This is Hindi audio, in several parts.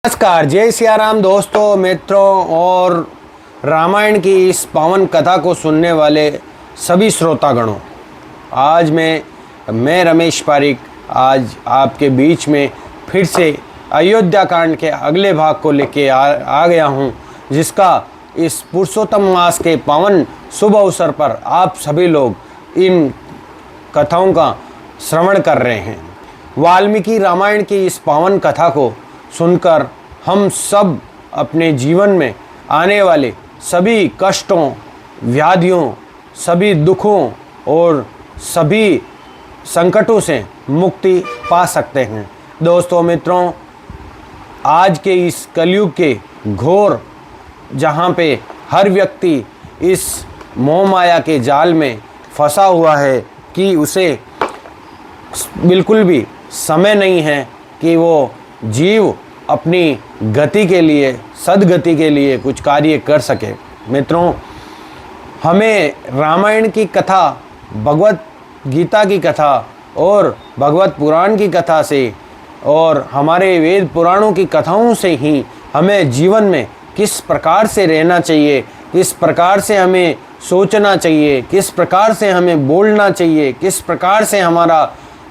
नमस्कार, जय सिया राम दोस्तों, मित्रों और रामायण की इस पावन कथा को सुनने वाले सभी श्रोतागणों। आज मैं रमेश पारिक आज आपके बीच में फिर से अयोध्या कांड के अगले भाग को लेके आ गया हूँ, जिसका इस पुरुषोत्तम मास के पावन शुभ अवसर पर आप सभी लोग इन कथाओं का श्रवण कर रहे हैं। वाल्मीकि रामायण की इस पावन कथा को सुनकर हम सब अपने जीवन में आने वाले सभी कष्टों, व्याधियों, सभी दुखों और सभी संकटों से मुक्ति पा सकते हैं। दोस्तों मित्रों, आज के इस कलयुग के घोर जहाँ पे हर व्यक्ति इस मोह माया के जाल में फंसा हुआ है कि उसे बिल्कुल भी समय नहीं है कि वो जीव अपनी गति के लिए, सद्गति के लिए कुछ कार्य कर सके। मित्रों, हमें रामायण की कथा, भगवत गीता की कथा और भगवत पुराण की कथा से और हमारे वेद पुराणों की कथाओं से ही हमें जीवन में किस प्रकार से रहना चाहिए, किस प्रकार से हमें सोचना चाहिए, किस प्रकार से हमें बोलना चाहिए, किस प्रकार से हमारा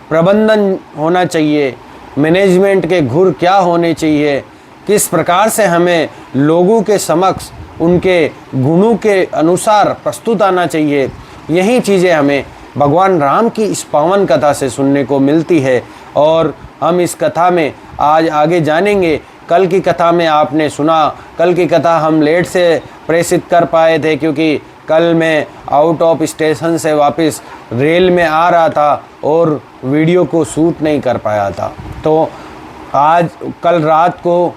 प्रबंधन होना चाहिए, मैनेजमेंट के गुर क्या होने चाहिए, किस प्रकार से हमें लोगों के समक्ष उनके गुणों के अनुसार प्रस्तुत आना चाहिए, यही चीज़ें हमें भगवान राम की इस पावन कथा से सुनने को मिलती है। और हम इस कथा में आज आगे जानेंगे। कल की कथा में आपने सुना, कल की कथा हम लेट से प्रेषित कर पाए थे क्योंकि कल मैं आउट ऑफ स्टेशन से वापस रेल में आ रहा था और वीडियो को शूट नहीं कर पाया था। तो आज कल रात को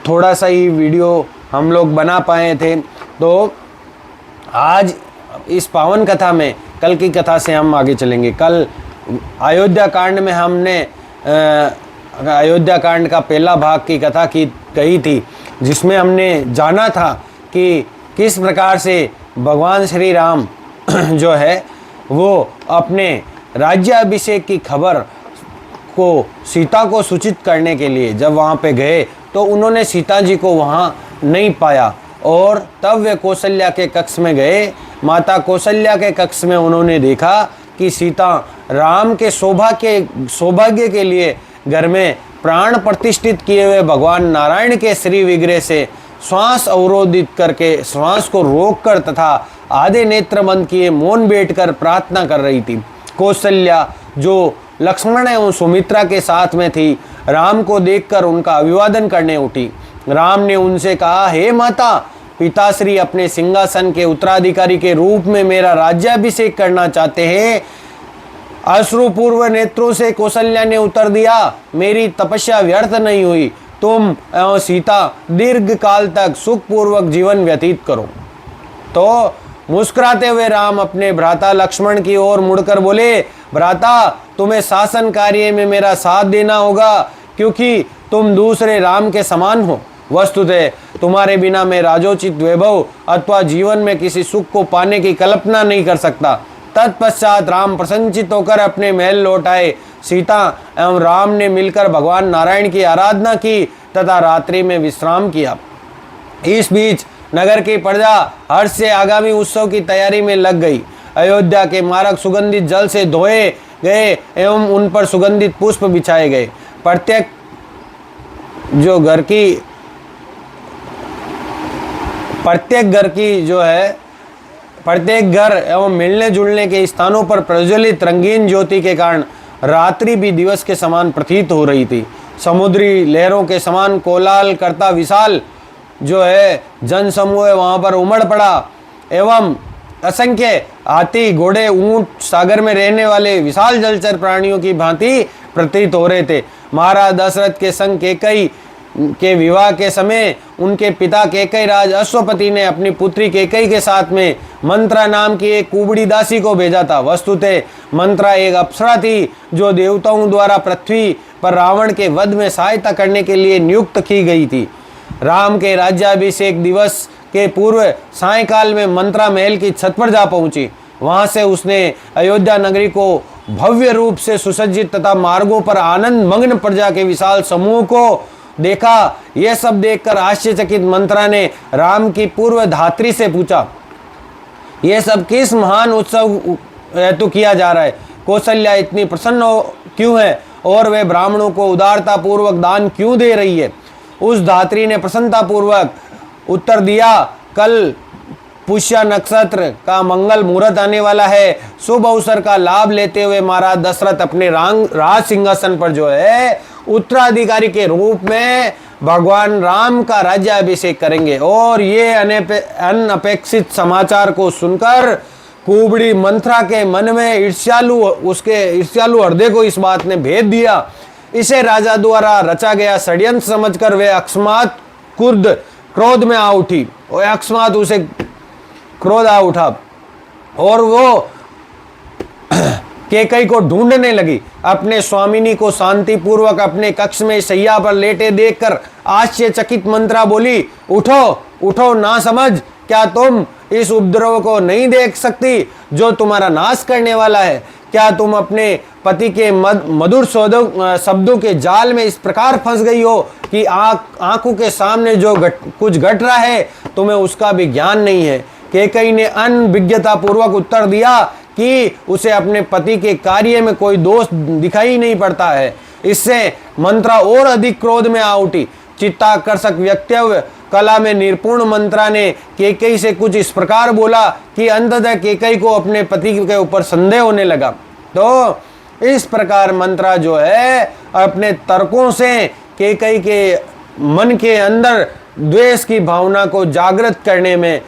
थोड़ा सा ही वीडियो हम लोग बना पाए थे। तो आज इस पावन कथा में, कल की कथा से हम आगे चलेंगे। कल अयोध्या कांड में हमने अयोध्या कांड का पहला भाग की कथा कही थी, जिसमें हमने जाना था कि किस प्रकार से भगवान श्री राम जो है वो अपने राज्याभिषेक की खबर को सीता को सूचित करने के लिए जब वहाँ पे गए तो उन्होंने सीता जी को वहाँ नहीं पाया और तब वे कौशल्या के कक्ष में गए। माता कौशल्या के कक्ष में उन्होंने देखा कि सीता राम के सौभाग्य के लिए घर में प्राण प्रतिष्ठित किए हुए भगवान नारायण के श्री विग्रह से श्वास अवरोधित करके, श्वास को रोककर तथा आधे नेत्र बंद किए मौन बैठकर प्रार्थना कर रही थी। कौशल्या जो लक्ष्मण एवं सुमित्रा के साथ में थी, राम को देखकर उनका अभिवादन करने उठी। राम ने उनसे कहा, हे माता, पिताश्री अपने सिंहासन के उत्तराधिकारी के रूप में मेरा राज्याभिषेक करना चाहते हैं। अश्रुपूर्व नेत्रों से कौशल्या ने उत्तर दिया, मेरी तपस्या व्यर्थ नहीं हुई, तुम एवं सीता दीर्घ काल तक सुखपूर्वक जीवन व्यतीत करो। तो मुस्कुराते हुए राम अपने भ्राता लक्ष्मण की ओर मुड़कर बोले, भ्राता, तुम्हें शासन कार्य में मेरा साथ देना होगा क्योंकि तुम दूसरे राम के समान हो। वस्तुतः तुम्हारे बिना मैं राजोचित वैभव अथवा जीवन में किसी सुख को पाने की कल्पना नहीं कर सकता। तत्पश्चात राम प्रसन्नचित होकर अपने महल लौट आए। सीता एवं राम ने मिलकर भगवान नारायण की आराधना की तथा रात्रि में विश्राम किया। इस बीच नगर की प्रजा हर्ष से आगामी उत्सव की तैयारी में लग गई। अयोध्या के मार्ग सुगंधित जल से धोए गए एवं उन पर सुगंधित पुष्प बिछाए गए। प्रत्येक घर एवं मिलने जुलने के स्थानों पर प्रज्वलित रंगीन ज्योति के कारण रात्रि भी दिवस के समान प्रतीत हो रही थी। समुद्री लहरों के समान कोलाहल करता विशाल जो है जन समूह वहाँ पर उमड़ पड़ा एवं असंख्य हाथी, घोड़े, ऊंट, सागर में रहने वाले विशाल जलचर प्राणियों की भांति प्रतीत हो रहे थे। महाराज दशरथ के संग कैकेयी के विवाह के समय उनके पिता कैकेयी राज अश्वपति ने अपनी पुत्री कैकेयी के साथ में मंत्रा नाम की एक कुबड़ी दासी को भेजा था। वस्तुतः मंत्रा एक अप्सरा थी जो देवताओं द्वारा पृथ्वी पर रावण के वध में सहायता करने के लिए नियुक्त की गई थी। राम के राज्याभिषेक दिवस के पूर्व सायंकाल में मंत्रा महल की छत पर जा पहुंची। वहां से उसने अयोध्या नगरी को भव्य रूप से सुसज्जित तथा मार्गों पर आनंद मग्न प्रजा के विशाल समूह को देखा। यह सब देखकर आश्चर्यचकित मंत्रा ने राम की पूर्व धात्री से पूछा, यह सब किस महान उत्सव हेतु किया जा रहा है? कौशल्या इतनी प्रसन्न क्यों है और वे ब्राह्मणों को उदारता पूर्वक दान क्यों दे रही है? उस धात्री ने प्रसन्नता पूर्वक उत्तर दिया, कल पुष्य नक्षत्र का मंगल मुहूर्त आने वाला है। शुभ अवसर का लाभ लेते हुए महाराज दशरथ अपने राज सिंहासन पर जो है उत्तराधिकारी के रूप में भगवान राम का राज्याभिषेक करेंगे। और ये अनपेक्षित समाचार को सुनकर कुबड़ी मंत्रा के मन में उसके ईर्ष्यालु हृदय को इस बात ने भेद दिया। इसे राजा द्वारा रचा गया षड्यंत्र समझकर वे अकस्मात क्रोध में आ उठी और अकस्मात उसे क्रोध आ उठा और वो कैकई को ढूंढने लगी। अपने स्वामिनी को शांति पूर्वक अपने कक्ष में शैया पर लेटे देखकर आश्चर्यचकित मंत्रा बोली, उठो उठो ना समझ, क्या तुम इस उपद्रव को नहीं देख सकती जो तुम्हारा नाश करने वाला है? क्या तुम अपने पति के मधुर शब्दों के जाल में इस प्रकार फंस गई हो कि आंखों के सामने जो कुछ घट रहा है तुम्हें उसका भी ज्ञान नहीं है? कैकई ने अनभिज्ञता पूर्वक उत्तर दिया कि उसे अपने पति के कार्य में कोई दोष दिखाई नहीं पड़ता है। इससे मंत्रा और अधिक क्रोध में आ उठी। चित्ताकर्षक वक्तव्य कला में निपुण मंत्रा ने कैकई से कुछ इस प्रकार बोला कि अंततः कैकई को अपने पति के ऊपर संदेह होने लगा। तो इस प्रकार मंत्रा जो है अपने तर्कों से कैकई के मन के अंदर द्वेष की भावना को जागृत करने में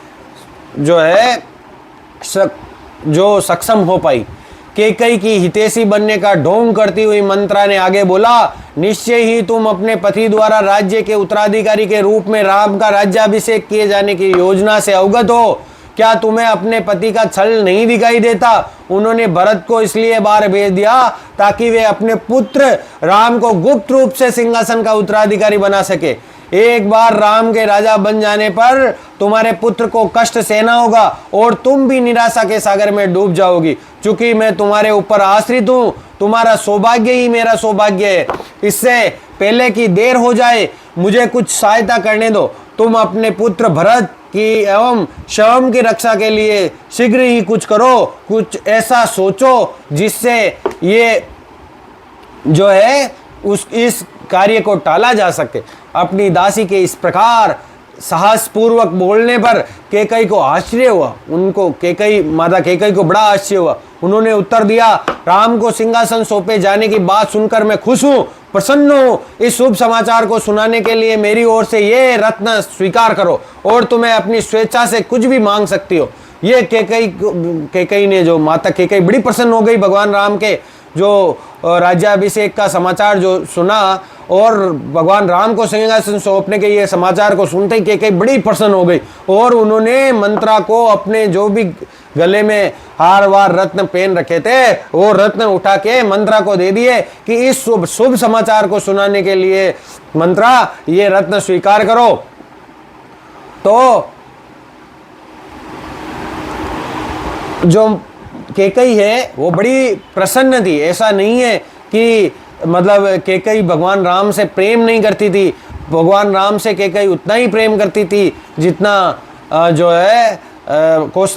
जो है जो सक्षम हो पाई। कैकई की हितैषी बनने का ढोंग करती हुई मंत्रा ने आगे बोला, निश्चय ही तुम अपने पति द्वारा राज्य के उत्तराधिकारी के रूप में राम का राज्याभिषेक किए जाने की योजना से अवगत हो। क्या तुम्हें अपने पति का छल नहीं दिखाई देता? उन्होंने भरत को इसलिए बाहर भेज दिया ताकि वे अपने पुत्र राम को गुप्त रूप से सिंहासन का उत्तराधिकारी बना सके। एक बार राम के राजा बन जाने पर तुम्हारे पुत्र को कष्ट सहना होगा और तुम भी निराशा के सागर में डूब जाओगी। चूंकि मैं तुम्हारे ऊपर आश्रित हूँ, तुम्हारा सौभाग्य ही मेरा सौभाग्य है। इससे पहले कि देर हो जाए मुझे कुछ सहायता करने दो। तुम अपने पुत्र भरत की एवं श्याम की रक्षा के लिए शीघ्र ही कुछ करो, कुछ ऐसा सोचो जिससे ये जो है इस कार्य को टाला जा सके। अपनी दासी के इस प्रकार साहस पूर्वक बोलने पर कैकई को आश्चर्य हुआ। माता कैकई को बड़ा आश्चर्य हुआ। उन्होंने उत्तर दिया, राम को सिंहासन सौंपे जाने की बात सुनकर मैं खुश हूँ, प्रसन्न हूँ। इस शुभ समाचार को सुनाने के लिए मेरी ओर से ये रत्न स्वीकार करो और तुम्हें अपनी स्वेच्छा से कुछ भी मांग सकती हो। ये कैकई ने जो माता कैकई बड़ी प्रसन्न हो गई भगवान राम के जो राज्याभिषेक का समाचार जो सुना और भगवान राम को सिंहासन सौंपने के ये समाचार को सुनते ही कैकई बड़ी प्रसन्न हो गई और उन्होंने मंत्रा को अपने जो भी गले में हार वार रत्न पहन रखे थे वो रत्न उठा के मंत्रा को दे दिए कि इस शुभ समाचार को सुनाने के लिए मंत्रा ये रत्न स्वीकार करो। तो जो कैकई है वो बड़ी प्रसन्न थी। ऐसा नहीं है कि मतलब कैकई भगवान राम से प्रेम नहीं करती थी। भगवान राम से कैकई उतना ही प्रेम करती थी जितना जो है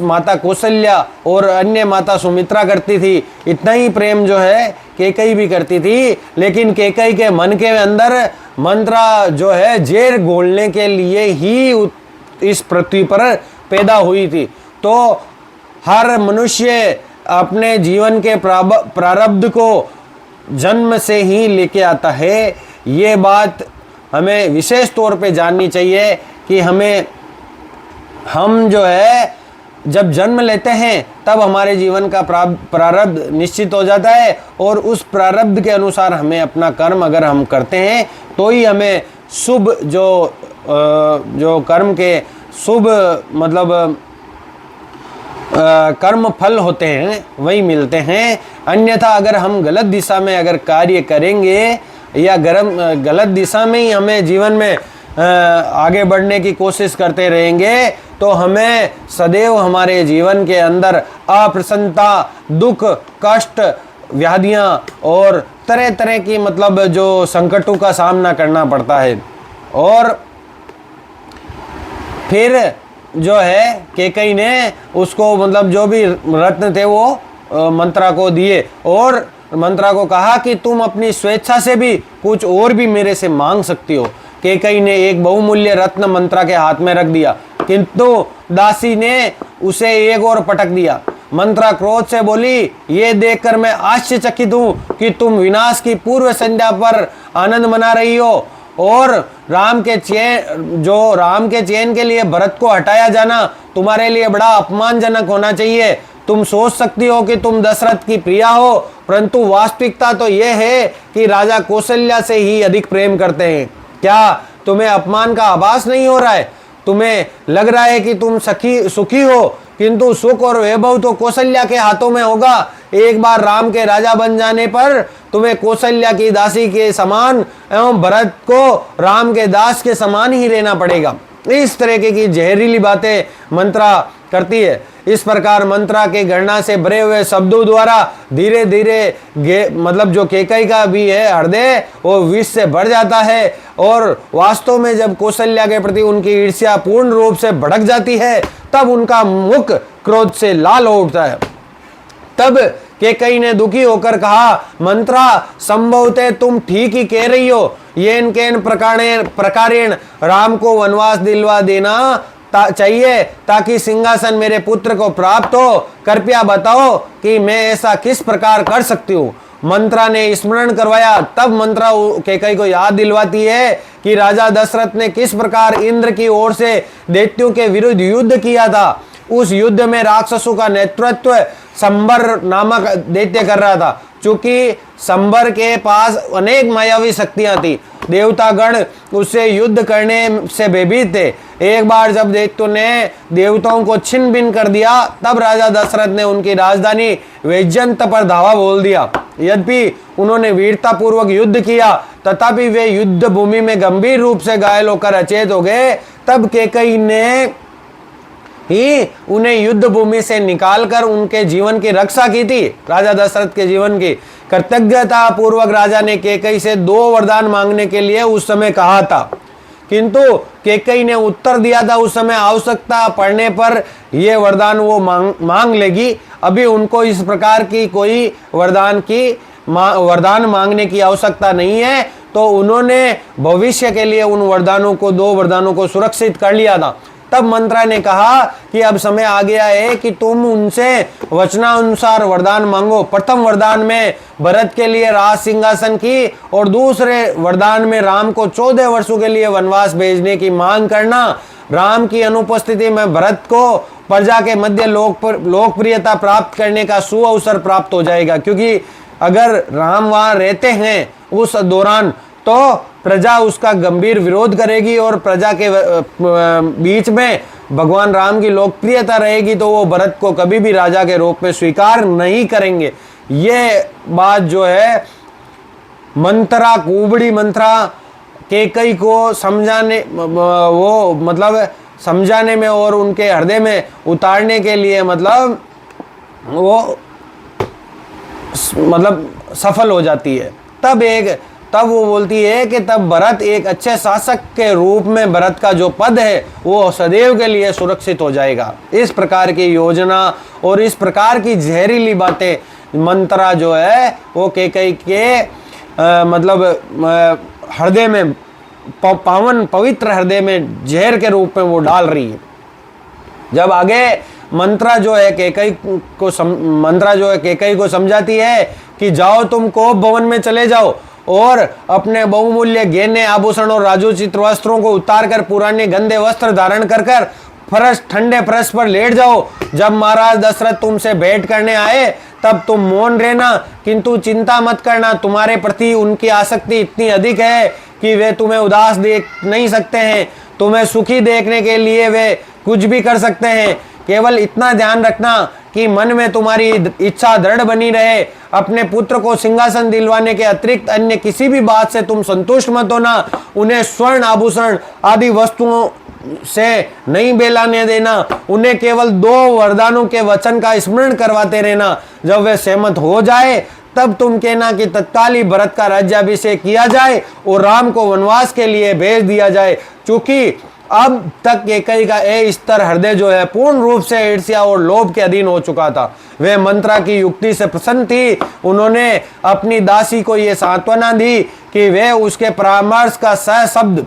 माता कौशल्या और अन्य माता सुमित्रा करती थी। इतना ही प्रेम जो है कैकई भी करती थी। लेकिन कैकई के मन के अंदर मंत्रा जो है जेर घोलने के लिए ही इस पृथ्वी पर पैदा हुई थी। तो हर मनुष्य अपने जीवन के प्रारब्ध को जन्म से ही लेके आता है। ये बात हमें विशेष तौर पे जाननी चाहिए कि हम जो है जब जन्म लेते हैं तब हमारे जीवन का प्रारब्ध निश्चित हो जाता है और उस प्रारब्ध के अनुसार हमें अपना कर्म अगर हम करते हैं तो ही हमें शुभ जो कर्म के शुभ मतलब कर्म फल होते हैं वही मिलते हैं। अन्यथा अगर हम गलत दिशा में अगर कार्य करेंगे या गलत दिशा में ही हमें जीवन में आगे बढ़ने की कोशिश करते रहेंगे तो हमें सदैव हमारे जीवन के अंदर अप्रसन्नता, दुख, कष्ट, व्याधियाँ और तरह तरह की मतलब जो संकटों का सामना करना पड़ता है। और फिर जो है कैकेयी ने उसको मतलब जो भी रत्न थे वो मंत्रा को दिए और मंत्रा को कहा कि तुम अपनी स्वेच्छा से भी कुछ और भी मेरे से मांग सकती हो। कैकेयी ने एक बहुमूल्य रत्न मंत्रा के हाथ में रख दिया, किंतु दासी ने उसे एक और पटक दिया। मंत्रा क्रोध से बोली, ये देखकर मैं आश्चर्यचकित हूँ कि तुम विनाश की पूर्व संध्या पर आनंद मना रही हो और राम के चैन के लिए भरत को हटाया जाना तुम्हारे लिए बड़ा अपमानजनक होना चाहिए। तुम सोच सकती हो कि तुम दशरथ की प्रिया हो, परंतु वास्तविकता तो यह है कि राजा कौशल्या से ही अधिक प्रेम करते हैं। क्या तुम्हें अपमान का आभास नहीं हो रहा है? तुम्हें लग रहा है कि तुम सुखी हो, किंतु सुख और वैभव तो कौशल्या के हाथों में होगा। एक बार राम के राजा बन जाने पर तुम्हें कौशल्या की दासी के समान एवं भरत को राम के दास के समान ही रहना पड़ेगा। इस तरह की जहरीली बातें मंत्रा करती है। इस प्रकार मंत्रा के गणना से भरे हुए शब्दों द्वारा धीरे धीरे मतलब जो कैकेयी का भी है हृदय वो विष से भर जाता है और वास्तव में जब कौशल्या के प्रति उनकी ईर्ष्या पूर्ण रूप से भड़क जाती है तब उनका मुख क्रोध से लाल हो उठता है। तब कैकेयी ने दुखी होकर कहा, मंत्रा संभवतः तुम ठीक ही कह रही हो। येन केन प्रकारेण राम को वनवास दिलवा देना चाहिए ताकि सिंहासन मेरे पुत्र को प्राप्त हो। कृपया बताओ कि मैं ऐसा किस प्रकार कर सकती हूँ। मंत्रा ने स्मरण करवाया। तब मंत्रा कैकेयी को याद दिलवाती है कि राजा दशरथ ने किस प्रकार इंद्र की ओर से दैत्यों के विरुद्ध युद्ध किया था। उस युद्ध में राक्षसों का नेतृत्व संबर नामक दैत्य कर रहा था। चूंकि संबर के पास अनेक मायावी शक्तियां थी, देवतागण उससे युद्ध करने से भयभीत थे। एक बार जब दैत्यों ने देवताओं को छिन्न भिन्न कर दिया तब राजा दशरथ ने उनकी राजधानी वैजयंत पर धावा बोल दिया। यद्यपि उन्होंने वीरता पूर्वक युद्ध किया तथापि वे युद्ध भूमि में गंभीर रूप से घायल होकर अचेत हो गए। तब कैकेयी ने ही उन्हें युद्ध भूमि से निकालकर उनके जीवन की रक्षा की थी। राजा दशरथ के जीवन की कृतज्ञता पूर्वक राजा ने कैकेयी से 2 वरदान मांगने के लिए उस समय कहा था, किंतु कैकेयी ने उत्तर दिया था उस समय आवश्यकता पड़ने पर यह वरदान वो मांग लेगी। अभी उनको इस प्रकार की कोई वरदान मांगने की आवश्यकता नहीं है। तो उन्होंने भविष्य के लिए उन वरदानों को 2 वरदानों को सुरक्षित कर लिया था। तब मंत्रा ने कहा कि अब समय आ गया है कि तुम उनसे वचनानुसार वरदान मांगो। प्रथम वरदान में भरत के लिए राज सिंहासन की और दूसरे वरदान में राम को 14 वर्षों के लिए वनवास भेजने की मांग करना। राम की अनुपस्थिति में भरत को प्रजा के मध्य लोकप्रियता प्राप्त करने का सुअवसर प्राप्त हो जाएगा, क्योंकि अगर राम वहां रहते हैं उस दौरान तो प्रजा उसका गंभीर विरोध करेगी और प्रजा के बीच में भगवान राम की लोकप्रियता रहेगी तो वो भरत को कभी भी राजा के रूप में स्वीकार नहीं करेंगे। ये बात जो है मंत्रा कुबड़ी मंत्रा कैकेयी को समझाने में और उनके हृदय में उतारने के लिए सफल हो जाती है। तब वो बोलती है कि तब भरत एक अच्छे शासक के रूप में भरत का जो पद है वो सदैव के लिए सुरक्षित हो जाएगा। इस प्रकार की योजना और इस प्रकार की जहरीली बातें मंत्रा जो है वो कैकेयी के हृदय में पावन पवित्र हृदय में जहर के रूप में वो डाल रही है। जब आगे मंत्रा जो है कैकेयी को समझाती है कि जाओ तुम कोप भवन में चले जाओ और अपने बहुमूल्य गहने आभूषण और राजोचित वस्त्रों को उतार कर पुराने गंदे वस्त्र धारण कर ठंडे फर्श पर लेट जाओ। जब महाराज दशरथ तुमसे भेंट करने आए तब तुम मौन रहना, किंतु चिंता मत करना। तुम्हारे प्रति उनकी आसक्ति इतनी अधिक है कि वे तुम्हें उदास देख नहीं सकते हैं। तुम्हें सुखी देखने के लिए वे कुछ भी कर सकते हैं। केवल इतना ध्यान रखना कि मन में तुम्हारी इच्छा दृढ़ बनी रहे। अपने पुत्र को सिंहासन दिलवाने के अतिरिक्त अन्य किसी भी बात से तुम संतुष्ट मत होना। उन्हें स्वर्ण आभूषण आदि वस्तुओं से नहीं बेलाने देना। उन्हें केवल 2 वरदानों के वचन का स्मरण करवाते रहना। जब वे सहमत हो जाए तब तुम कहना कि तत्काल ही भरत का राज्याभिषेक किया जाए और राम को वनवास के लिए भेज दिया जाए। क्योंकि अब तक कैकेयी का ये स्तर हृदय जो है पूर्ण रूप से ईर्ष्या और लोभ के अधीन हो चुका था। वे मंत्रा की युक्ति से प्रसन्न थी। उन्होंने अपनी दासी को यह सांत्वना दी कि वे उसके परामर्श का सशब्द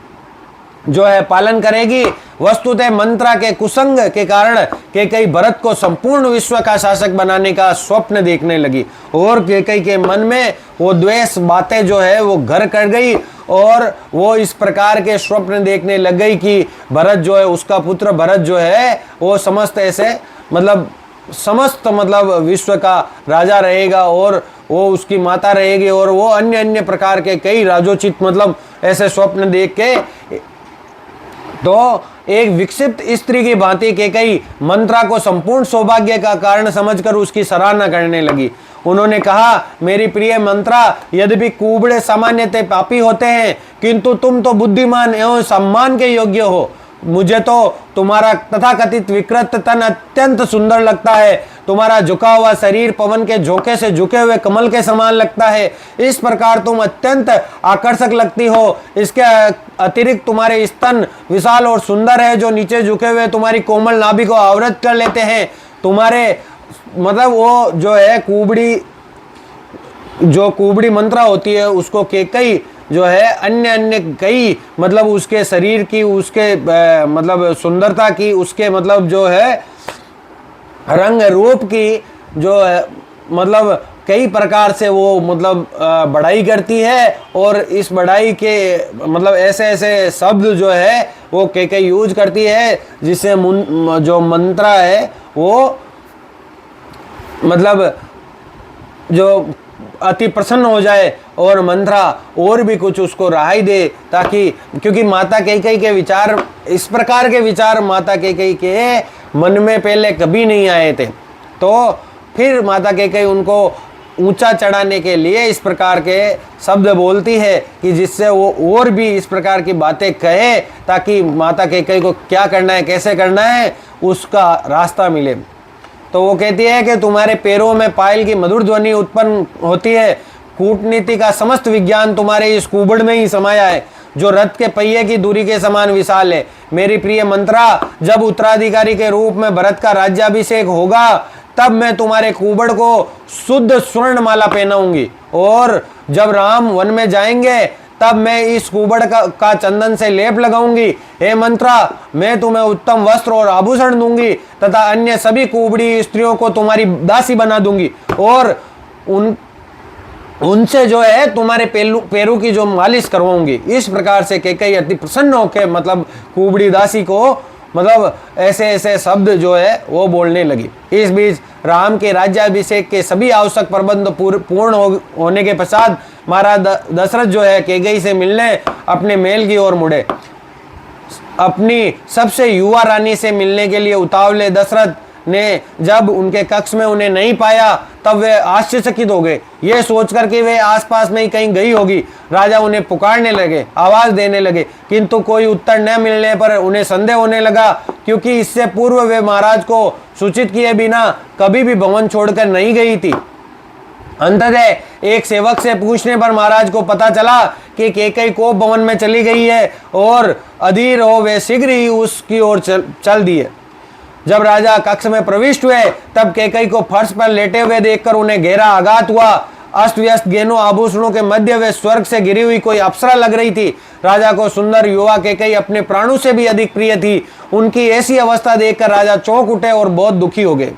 जो है पालन करेगी। वस्तुतः मंत्रा के कुसंग के कारण कैकेयी भरत को संपूर्ण विश्व का शासक बनाने का स्वप्न देखने लगी और कैकेयी के मन में वो द्वेष बातें जो है वो घर कर गई और वो इस प्रकार के स्वप्न देखने लग गई कि भरत जो है, उसका पुत्र भरत जो है वो समस्त विश्व का राजा रहेगा और वो उसकी माता रहेगी और वो अन्य अन्य प्रकार के कई राजोचित ऐसे स्वप्न देख के तो एक विक्षिप्त स्त्री की भांति कैकेयी मंत्रा को संपूर्ण सौभाग्य का कारण समझकर उसकी सराहना करने लगी। उन्होंने कहा, मेरी प्रिय मंत्रा, यद्यपि कुबड़े सामान्यतः पापी होते हैं, किंतु तुम तो बुद्धिमान एवं सम्मान के योग्य हो। मुझे तो तुम्हारा तथाकथित विकृत तन अत्यंत सुंदर लगता है। तुम्हारा झुका हुआ शरीर पवन के झोंके से झुके हुए कमल के समान लगता है। इस प्रकार तुम अत्यंत आकर्षक लगती हो। इसके अतिरिक्त तुम्हारे स्तन विशाल और सुंदर है, जो नीचे झुके हुए तुम्हारी कोमल नाभि को आवृत कर लेते हैं। तुम्हारे वो जो है कुबड़ी मंत्रा होती है, उसको कैकेयी जो है अन्य अन्य कई उसके शरीर की, उसके सुंदरता की, उसके जो है रंग रूप की जो है कई प्रकार से वो बढ़ाई करती है और इस बढ़ाई के ऐसे ऐसे शब्द जो है वो कैकेयी यूज करती है, जिससे जो मंत्रा है वो जो अति प्रसन्न हो जाए और मंत्रा और भी कुछ उसको राहत दे, ताकि क्योंकि माता कैकेयी के विचार, इस प्रकार के विचार माता कैकेयी के मन में पहले कभी नहीं आए थे। तो फिर माता कैकेयी उनको ऊंचा चढ़ाने के लिए इस प्रकार के शब्द बोलती है कि जिससे वो और भी इस प्रकार की बातें कहे, ताकि माता कैकेयी को क्या करना है, कैसे करना है, उसका रास्ता मिले। तो वो कहती है कि तुम्हारे पैरों में पायल की मधुर ध्वनि उत्पन्न होती है। कूटनीति का समस्त विज्ञान तुम्हारे इस कुबड़ में ही समाया है, जो रथ के पहिए की दूरी के समान विशाल है। मेरी प्रिय मंत्रा, जब उत्तराधिकारी के रूप में भरत का राज्याभिषेक होगा, तब मैं तुम्हारे कुबड़ को शुद्ध स्वर्ण माला पहनाऊंगी और जब राम वन में जाएंगे तब मैं इस कुबड़ का चंदन से लेप लगाऊंगी। हे मंत्रा, मैं तुम्हें उत्तम वस्त्र और आभूषण दूंगी तथा अन्य सभी कुबड़ी स्त्रियों को तुम्हारी दासी बना दूंगी और उनसे जो है तुम्हारे पैरों की जो मालिश करवाऊंगी। इस प्रकार से कैकेयी अति प्रसन्न होकर कुबड़ी दासी को ऐसे ऐसे शब्द जो है वो बोलने लगी। इस बीच राम के राज्याभिषेक के सभी आवश्यक प्रबंध पूर्ण होने के पश्चात महाराज दशरथ जो है कैकेयी से मिलने अपने महल की ओर मुड़े। अपनी सबसे युवा रानी से मिलने के लिए उतावले दशरथ ने जब उनके कक्ष में उन्हें नहीं पाया, तब वे आश्चर्यचकित हो गए, ये सोचकर कि वे आसपास में ही कहीं गई होगी। राजा उन्हें पुकारने लगे, आवाज देने लगे, किंतु कोई उत्तर न मिलने पर उन्हें संदेह होने लगा, क्योंकि इससे पूर्व वे महाराज को सूचित किए बिना कभी भी भवन छोड़कर नहीं गई थी। अंततः एक सेवक से पूछने पर महाराज को पता चला कि कैकेयी कोप भवन में चली गई है और अधीर हो वे शीघ्र ही उसकी ओर चल दिए। जब राजा कक्ष में प्रविष्ट हुए, तब कैकेयी को फर्श पर लेटे हुए देखकर उन्हें गहरा आघात हुआ। अस्त व्यस्त गहनों आभूषणों के मध्य वे स्वर्ग से गिरी हुई कोई अप्सरा लग रही थी। राजा को सुंदर युवा कैकेयी अपने प्राणों से भी अधिक प्रिय थी। उनकी ऐसी अवस्था देखकर राजा चौंक उठे और बहुत दुखी हो गए।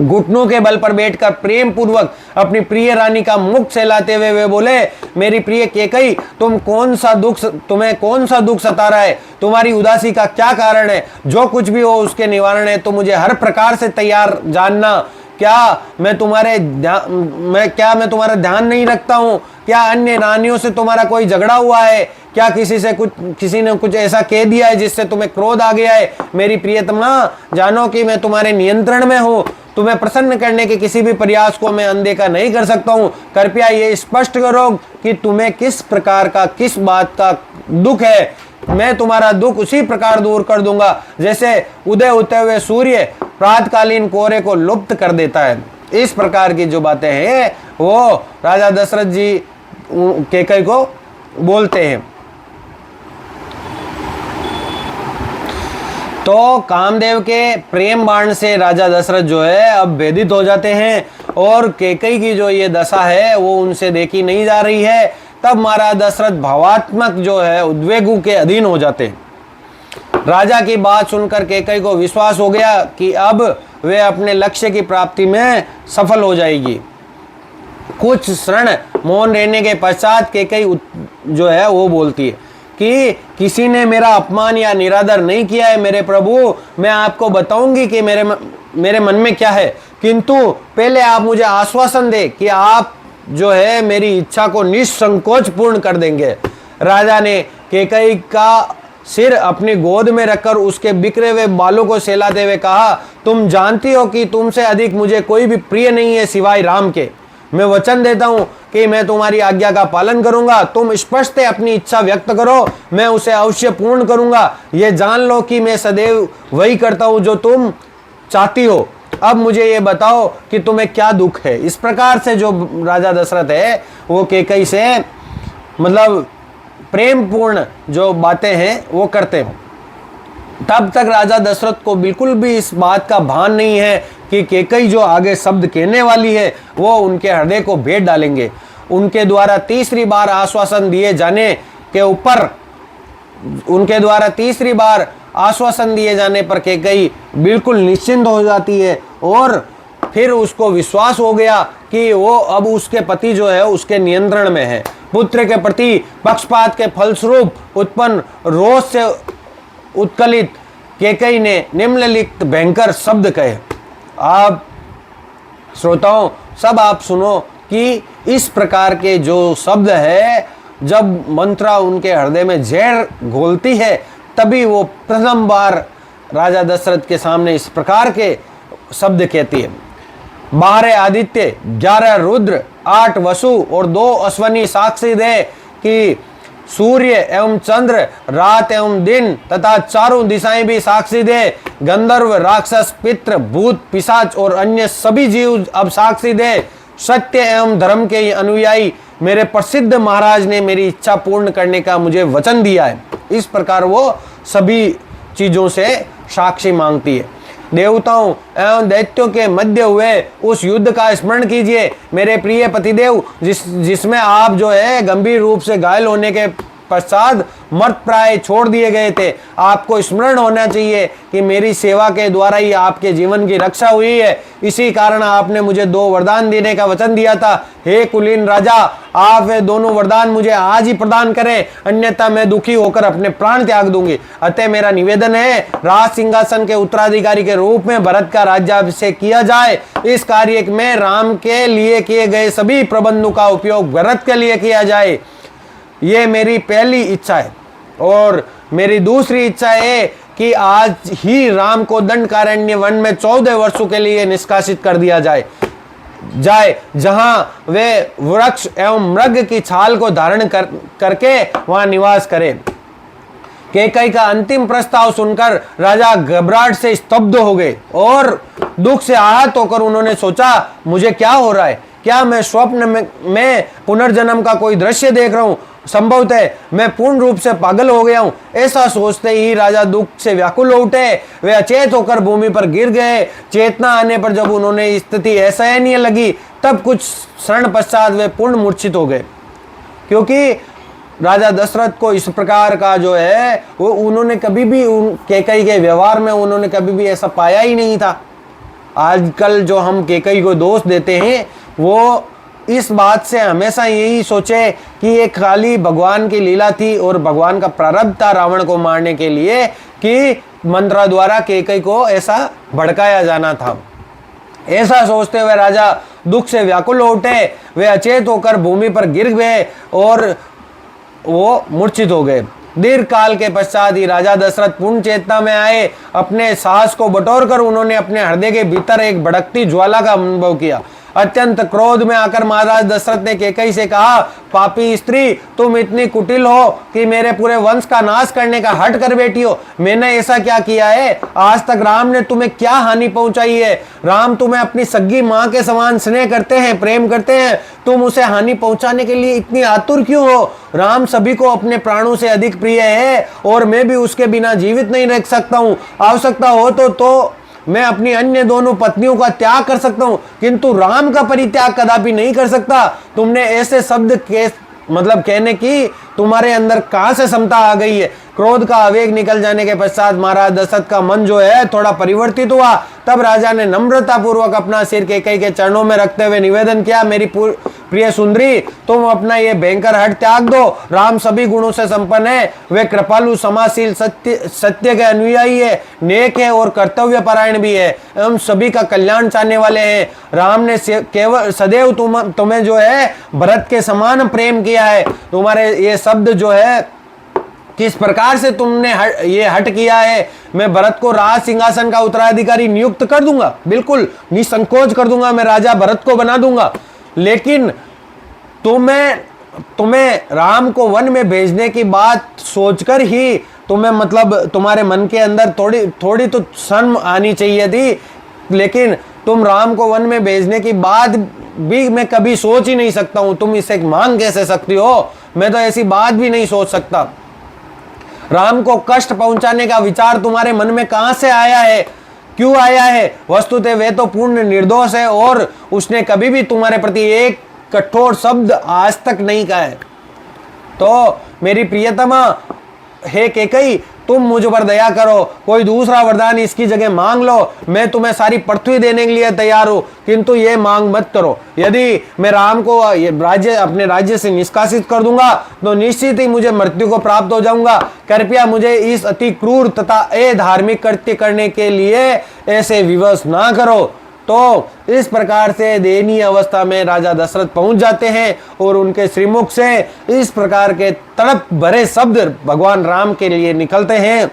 घुटनों के बल पर बैठकर प्रेम पूर्वक अपनी प्रिय रानी का मुख सहलाते हुए वे बोले, मेरी प्रिय कैकेयी, तुम्हें कौन सा दुख सता रहा है? तुम्हारी उदासी का क्या कारण है? जो कुछ भी हो उसके निवारण है तो मुझे हर प्रकार से तैयार जानना। क्या मैं तुम्हारा ध्यान नहीं रखता हूँ? क्या अन्य रानियों से तुम्हारा कोई झगड़ा हुआ है? क्या किसी ने कुछ ऐसा कह दिया है जिससे तुम्हें क्रोध आ गया है? मेरी प्रियतमा, जानो कि मैं तुम्हारे नियंत्रण में हूँ। तुम्हें प्रसन्न करने के किसी भी प्रयास को मैं अनदेखा नहीं कर सकता हूँ। कृपया ये स्पष्ट करो कि तुम्हें किस प्रकार का, किस बात का दुख है। मैं तुम्हारा दुख उसी प्रकार दूर कर दूंगा जैसे उदय होते हुए सूर्य प्रातकालीन कोहरे को लुप्त कर देता है। इस प्रकार की जो बातें हैं वो राजा दशरथ जी कैकई को बोलते हैं। तो कामदेव के प्रेम बाण से राजा दशरथ जो है अब भेदित हो जाते हैं और कैकई की जो ये दशा है वो उनसे देखी नहीं जा रही है। तब महाराज दशरथ भावात्मक जो है उद्वेगों के अधीन हो जाते हैं। राजा की बात सुनकर कैकई को विश्वास हो गया कि अब वे अपने लक्ष्य की प्राप्ति में सफल हो जाएगी। कुछ क्षण मौन रहने के पश्चात कैकई जो है वो बोलती है कि किसी ने मेरा अपमान या निरादर नहीं किया है मेरे प्रभु। मैं आपको बताऊंगी कि मेरे मन में क्या है, किंतु पहले आप मुझे आश्वासन दे कि आप जो है मेरी इच्छा को निसंकोच पूर्ण कर देंगे। राजा ने कैकई का सिर अपनी गोद में रखकर उसके बिखरे हुए बालों को सहलाते हुए कहा, तुम जानती हो कि तुमसे अधिक मुझे कोई भी प्रिय नहीं है सिवाय राम के। मैं वचन देता हूं कि मैं तुम्हारी आज्ञा का पालन करूंगा। तुम स्पष्ट अपनी इच्छा व्यक्त करो, मैं उसे अवश्य पूर्ण करूंगा। ये जान लो कि मैं सदैव वही करता हूं जो तुम चाहती हो। अब मुझे ये बताओ कि तुम्हें क्या दुख है। इस प्रकार से जो राजा दशरथ है वो कैकई से मतलब प्रेम पूर्ण जो बातें हैं वो करते हैं। तब तक राजा दशरथ को बिल्कुल भी इस बात का भान नहीं है कि कैकई जो आगे शब्द कहने वाली है वो उनके हृदय को भेद डालेंगे। उनके द्वारा तीसरी बार आश्वासन दिए जाने पर कैकई बिल्कुल निश्चिंत हो जाती है और फिर उसको विश्वास हो गया कि वो अब उसके पति जो है उसके नियंत्रण में है। पुत्र के प्रति पक्षपात के फलस्वरूप उत्पन्न रोष से उत्कलित कैकई ने निम्नलिखित भयंकर शब्द कहे। आप श्रोताओं सब आप सुनो कि इस प्रकार के जो शब्द है, जब मंत्रा उनके हृदय में जहर घोलती है तभी वो प्रथम बार राजा दशरथ के सामने इस प्रकार के शब्द कहती है। 12 आदित्य, 11 रुद्र, 8 वसु और 2 अश्वनी साक्षी दे कि सूर्य एवं चंद्र, रात एवं दिन तथा चारों दिशाएं भी साक्षी दे। गंधर्व, राक्षस, पितृ, भूत, पिशाच और अन्य सभी जीव अब साक्षी दे। सत्य एवं धर्म के अनुयायी मेरे प्रसिद्ध महाराज ने मेरी इच्छा पूर्ण करने का मुझे वचन दिया है। इस प्रकार वो सभी चीजों से साक्षी मांगती है। देवताओं एवं दैत्यों के मध्य हुए उस युद्ध का स्मरण कीजिए मेरे प्रिय पतिदेव, जिसमें आप जो है गंभीर रूप से घायल होने के पश्चात मर्त प्राय छोड़ दिए गए थे। आपको स्मरण होना चाहिए कि मेरी सेवा के द्वारा ही आपके जीवन की रक्षा हुई है। इसी कारण आपने मुझे 2 वरदान देने का वचन दिया था। हे कुलीन राजा, आप वे दोनों वरदान मुझे आज ही प्रदान करें, अन्यथा मैं दुखी होकर अपने प्राण त्याग दूंगी। अतः मेरा निवेदन है, राज सिंहासन के उत्तराधिकारी के रूप में भरत का राज्याभिषेक किया जाए। इस कार्य में राम के लिए किए गए सभी प्रबंधों का उपयोग भरत के लिए किया जाए। ये मेरी पहली इच्छा है। और मेरी दूसरी इच्छा है कि आज ही राम को दंडकारण्य वन में 14 वर्षों के लिए निष्कासित कर दिया जाए, जहां वे वृक्ष एवं मृग की छाल को धारण करके वहां निवास करें। कैकई का अंतिम प्रस्ताव सुनकर राजा घबराहट से स्तब्ध हो गए और दुख से आहत होकर उन्होंने सोचा, मुझे क्या हो रहा है? क्या मैं स्वप्न में पुनर्जन्म का कोई दृश्य देख रहा हूं? संभवतः मैं पूर्ण रूप से पागल हो गया हूं। ऐसा सोचते ही राजा दुख से व्याकुल हो उठे। वे अचेत होकर भूमि पर गिर गए। चेतना आने पर जब उन्होंने स्थिति असहनीय लगी तब कुछ क्षण पश्चात वे पूर्ण मूर्छित हो गए, क्योंकि राजा दशरथ को इस प्रकार का जो है वो उन्होंने कभी भी कैकई के व्यवहार में उन्होंने कभी भी ऐसा पाया ही नहीं था। आजकल जो हम कैकई को दोष देते हैं वो इस बात से हमेशा यही सोचे कि ये खाली भगवान की लीला थी और भगवान का प्रारब्ध था रावण को मारने के लिए कि मंत्रा द्वारा कैकई को ऐसा भड़काया जाना था। ऐसा सोचते हुए राजा दुख से व्याकुल हो उठे। वे अचेत होकर भूमि पर गिर गए और वो मूर्छित हो गए। दीर्घ काल के पश्चात ही राजा दशरथ पूर्ण चेतना में आए। अपने साहस को बटोर कर उन्होंने अपने हृदय के भीतर एक भड़कती ज्वाला का अनुभव किया। अत्यंत क्रोध में आकर महाराज दशरथ ने कैकई से कहा, पापी स्त्री, तुम इतनी कुटिल हो कि मेरे पूरे वंश का नाश करने का हट कर बैठी हो। मैंने ऐसा क्या किया है? आज तक राम ने तुम्हें क्या हानि पहुंचाई है? राम तुम्हें अपनी सगी मां के समान स्नेह करते हैं, प्रेम करते हैं, तुम उसे हानि पहुंचाने के लिए इतनी आतुर क्यों हो? राम सभी को अपने प्राणों से अधिक प्रिय है और मैं भी उसके बिना जीवित नहीं रह सकता हूं। आवश्यकता हो तो मैं अपनी अन्य दोनों पत्नियों का त्याग कर सकता हूं, किंतु राम का परित्याग कदापि नहीं कर सकता। तुमने ऐसे शब्द के कहने की तुम्हारे अंदर कहां से क्षमता आ गई है? क्रोध का आवेग निकल जाने के पश्चात महाराज दशरथ का मन जो है थोड़ा परिवर्तित हुआ। तब राजा ने नम्रता पूर्वक अपना सिर कैकई के चरणों में रखते हुए निवेदन किया, मेरी प्रिय सुंदरी, तुम अपना ये भयंकर हट त्याग दो। राम सभी गुणों से संपन्न है, वे कृपालु, समाशील, सत्य के अनुयायी है, नेक है और कर्तव्य परायण भी है, हम सभी का कल्याण चाहने वाले हैं। राम ने केवल सदैव तुम्हें जो है भरत के समान प्रेम किया है। तुम्हारे ये शब्द जो है किस प्रकार से तुमने ये हट किया है? मैं भरत को राज सिंहासन का उत्तराधिकारी नियुक्त कर दूंगा, बिल्कुल निसंकोच कर दूंगा, मैं राजा भरत को बना दूंगा। लेकिन तुम्हें राम को वन में भेजने की बात सोचकर ही तुम्हें तुम्हारे मन के अंदर थोड़ी तो शर्म आनी चाहिए थी। लेकिन तुम राम को वन में भेजने की बात भी मैं कभी सोच ही नहीं सकता हूं। तुम इसे मांग कैसे सकती हो? मैं तो ऐसी बात भी नहीं सोच सकता। राम को कष्ट पहुंचाने का विचार तुम्हारे मन में कहां से आया है? क्यों आया है? वस्तुतः वे तो पूर्ण निर्दोष है और उसने कभी भी तुम्हारे प्रति एक कठोर शब्द आज तक नहीं कहा है। तो मेरी प्रियतमा हे कैकई, तुम मुझ पर दया करो, कोई दूसरा वरदान इसकी जगह मांग लो। मैं तुम्हें सारी पृथ्वी देने के लिए तैयार हूं, किंतु ये मांग मत करो। यदि मैं राम को अपने राज्य से निष्कासित कर दूंगा तो निश्चित ही मुझे मृत्यु को प्राप्त हो जाऊंगा। कृपया मुझे इस अति क्रूर तथा अधार्मिक कृत्य करने के लिए ऐसे विवश ना करो। तो इस प्रकार से दयनीय अवस्था में राजा दशरथ पहुंच जाते हैं और उनके श्रीमुख से इस प्रकार के तड़प भरे शब्द भगवान राम के लिए निकलते हैं।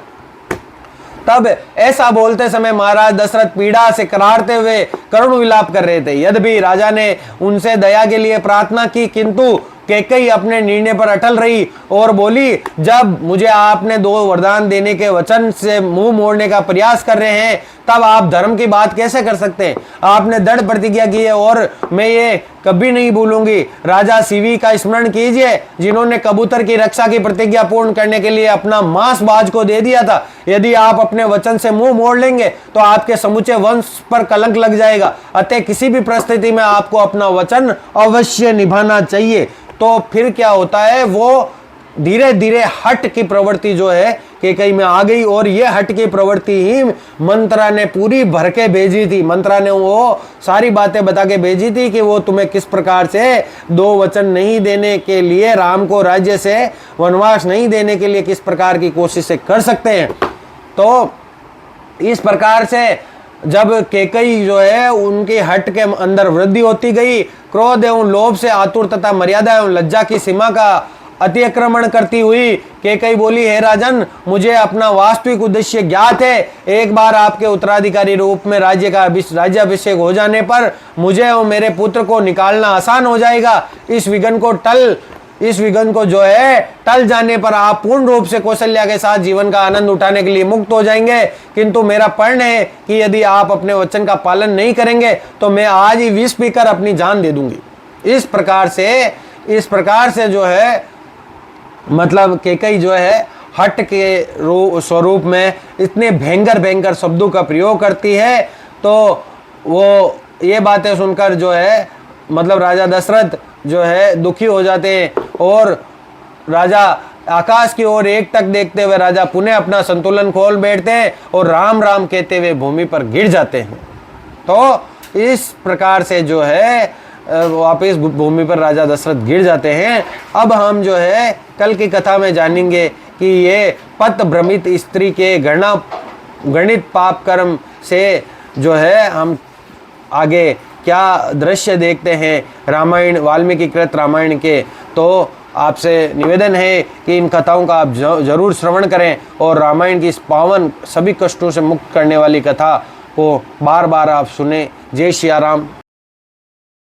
तब ऐसा बोलते समय महाराज दशरथ पीड़ा से करारते हुए करुण विलाप कर रहे थे। यद्यपि राजा ने उनसे दया के लिए प्रार्थना की, किंतु कैकई अपने निर्णय पर अटल रही और बोली, जब मुझे आपने 2 वरदान देने के वचन से मुंह मोड़ने का प्रयास कर रहे हैं, तब आप धर्म की बात कैसे कर सकते हैं? आपने दृढ़ प्रतिज्ञा की है और मैं ये कभी नहीं भूलूंगी। राजा शिवी का स्मरण कीजिए, जिन्होंने कबूतर की रक्षा की प्रतिज्ञा पूर्ण करने के लिए अपना मांस बाज को दे दिया था। यदि आप अपने वचन से मुंह मोड़ लेंगे तो आपके समूचे वंश पर कलंक लग जाएगा। अतः किसी भी परिस्थिति में आपको अपना वचन अवश्य निभाना चाहिए। तो फिर क्या होता है, वो धीरे धीरे हट की प्रवृत्ति जो है कैकई में आ गई और ये हट की प्रवृत्ति ही मंत्रा ने पूरी भर के भेजी थी। मंत्रा ने वो सारी बातें बता के भेजी थी कि वो तुम्हें किस प्रकार से 2 वचन नहीं देने के लिए, राम को राज्य से वनवास नहीं देने के लिए किस प्रकार की कोशिशें कर सकते हैं। तो इस प्रकार से जब कैकई जो है उनकी हट के अंदर वृद्धि होती गई, क्रोध एवं लोभ से आतुर तथा मर्यादा एवं लज्जा की सीमा का अतिक्रमण करती हुई कैकई बोली, हे राजन, मुझे अपना वास्तविक उद्देश्य ज्ञात है। एक बार आपके उत्तराधिकारी रूप में राज्याभिषेक हो जाने पर मुझे और मेरे पुत्र को निकालना आसान हो जाएगा। इस विघ्न को जो है टल जाने पर आप पूर्ण रूप से कौशल्या के साथ जीवन का आनंद उठाने के लिए मुक्त हो जाएंगे। किंतु मेरा प्रण है कि यदि आप अपने वचन का पालन नहीं करेंगे तो मैं आज ही विष पीकर अपनी जान दे दूंगी। इस प्रकार से जो है कैकई जो है हट के स्वरूप में इतने भयंकर शब्दों का प्रयोग करती है। तो वो ये बातें सुनकर जो है राजा दशरथ जो है दुखी हो जाते हैं और राजा आकाश की ओर एकटक देखते हुए राजा पुनः अपना संतुलन खोल बैठते हैं और राम राम कहते हुए भूमि पर गिर जाते हैं। तो इस प्रकार से जो है वापिस भूमि पर राजा दशरथ गिर जाते हैं। अब हम जो है कल की कथा में जानेंगे कि ये पत भ्रमित स्त्री के गणित पाप कर्म से जो है हम आगे क्या दृश्य देखते हैं रामायण, वाल्मीकि कृत रामायण के। तो आपसे निवेदन है कि इन कथाओं का आप जरूर श्रवण करें और रामायण की इस पावन सभी कष्टों से मुक्त करने वाली कथा को बार बार आप सुने। जय श्री राम।